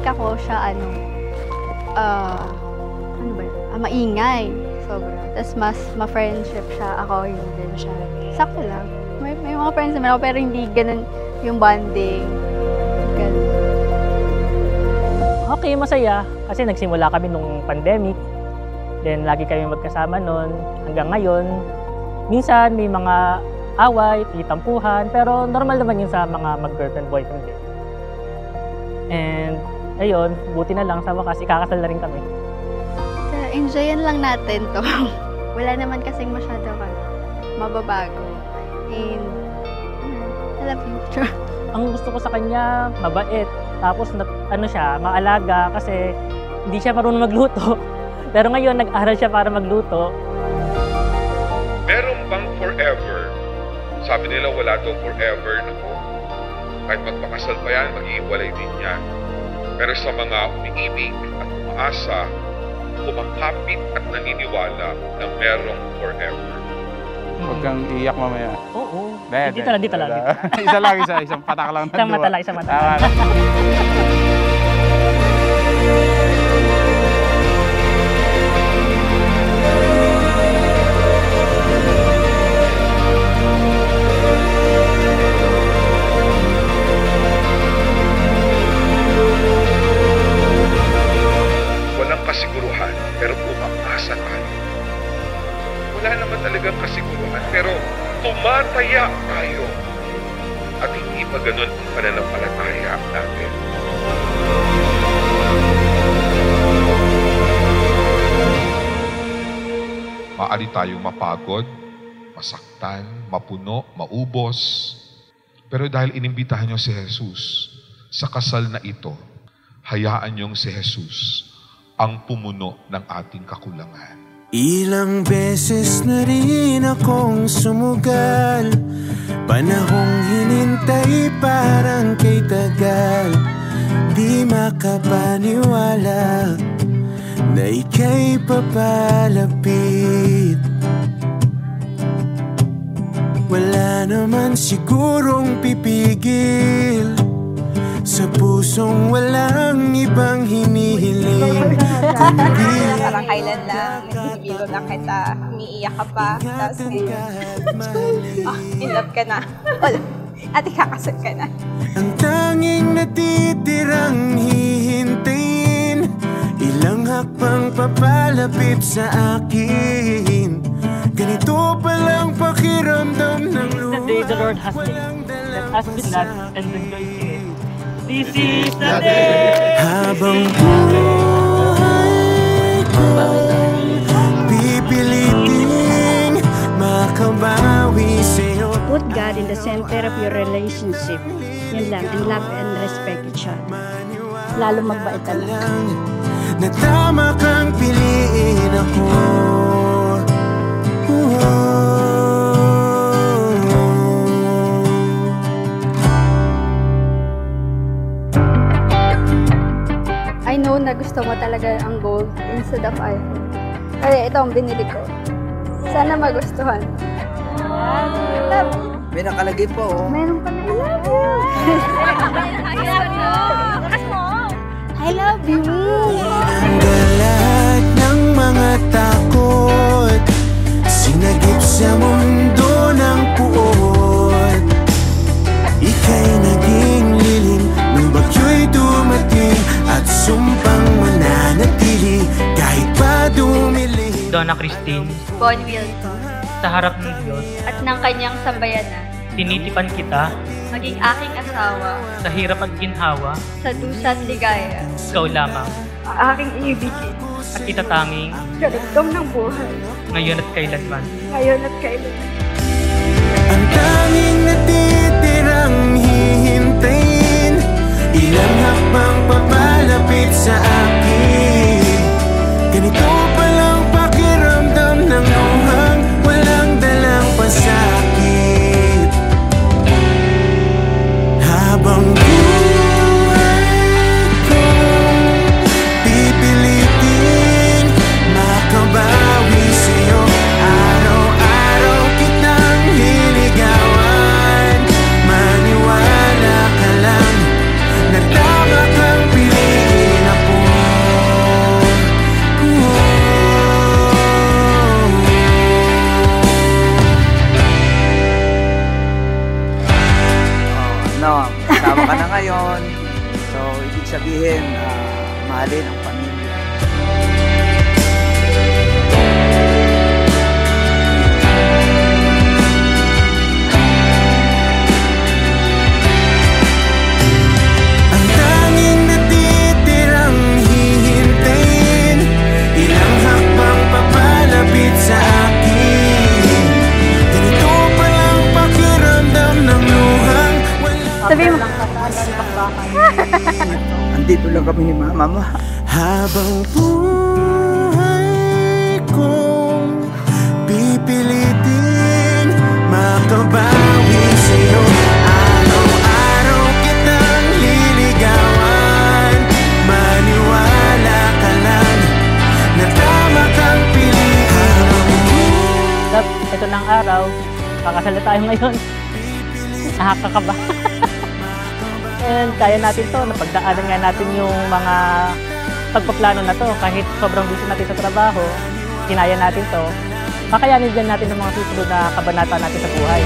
like ako siya, ano ba yun? Maingay. Sobra. Tapos mas ma-friendship siya, ako yun din siya. Sakto lang. May mga friends naman ako, pero hindi ganun yung bonding. Ganun. Okay, masaya. Kasi nagsimula kami nung pandemic. Then, lagi kami magkasama noon hanggang ngayon. Minsan, may mga away, itampuhan, pero normal naman yun sa mga mag-girlfriend, boyfriend din. And, ayun, buti na lang sa wakas, ikakasal na rin kami. Enjoyin lang natin to. Wala naman kasing masyado mababago. And, I love you. Ang gusto ko sa kanya, mabait. Tapos, maalaga kasi hindi siya marunong magluto. Pero ngayon, nag-aral siya para magluto. Meron bang forever? Sabi nila wala daw forever na po. Kahit magpakasal pa yan, mag-iiwalay din yan. Pero sa mga umiibig at umaasa, kumakapit at naniniwala na merong forever. Huwag kang iiyak mamaya. Oo. Dito lang. Isang patak lang. Isang mata. Walang kasiguruhan, pero umaasa tayo. Wala naman talagang kasiguruhan, pero tumataya tayo. At hindi pa ganun ang pananampalataya natin. Maaari tayong mapagod, masaktan, mapuno, maubos. Pero dahil inimbitahan niyo si Jesus sa kasal na ito, hayaan niyong si Jesus ang pumuno ng ating kakulangan. Ilang beses na rin akong sumugal, panahong hinintay parang kay tagal. Di makapaniwala na ika'y papalapit. Wala naman sigurong pipigil sa pusong walang ibang hinihiling. Parang kailan lang, nagbibiro lang kita, umiiyak ka pa, tapos in love ka na. At ikakasal ka na. Ang tanging natitirang hihintayin, ilang hakbang papalapit sa akin. Ganito palang pakiramdam ng luha. The day the Lord has made. Let us be glad and rejoice in it. This is the day! Habang buhay ko, pipiliting makabawi sa'yo. Put God in the center of your relationship. Yun lang, and love and respect each other. Lalo magbait lang. Na tama kang piliin ako. I know na gusto mo talaga ang gold instead of iPhone. Kaya ito ang binili ko. Sana magustuhan. Love you. May nakalagay po, oh. Meron pa na love you. I love you. Ang lahat ng mga takot, sinagip sa mundo ng puot. Ika'y naging lilim nung bagyo'y dumating, at sumpang mananatili kahit pa dumili. Donna Christine, Bon Wilson, sa harap ng Diyos, at ng kanyang sambayanan, tinitipan kita maging aking asawa, sa hirap at ginhawa, sa dusa't ligaya, ikaw lamang, aking ibigin, at itatanging karugtong ng buhay, ngayon at kailanman. ngayon at kailanman. Ang tanging natitirang hihintayin, ilang hakbang papalapit sa akin. Ganito palang pakiramdam ng luhang walang dalang pasakit. Habang buhay ko, pipiliting makabawi sa'yo. Araw-araw kitang niligawan, maniwala ka lang na tama kang piliin. talaga kami ni Mama mo. Habang buhay kong pipilitin makabawi sa'yo. Araw-araw kitang liligawan. Maniwala ka lang na tama kang piliin mo. Ito ng araw, kakasala tayo ngayon. Nakakakaba. And kaya natin to, napagdaanan nga natin yung mga pagpaplano na to. Kahit sobrang busy natin sa trabaho, kinaya natin to. Kakayanin din natin ng mga susunod na kabanata natin sa buhay.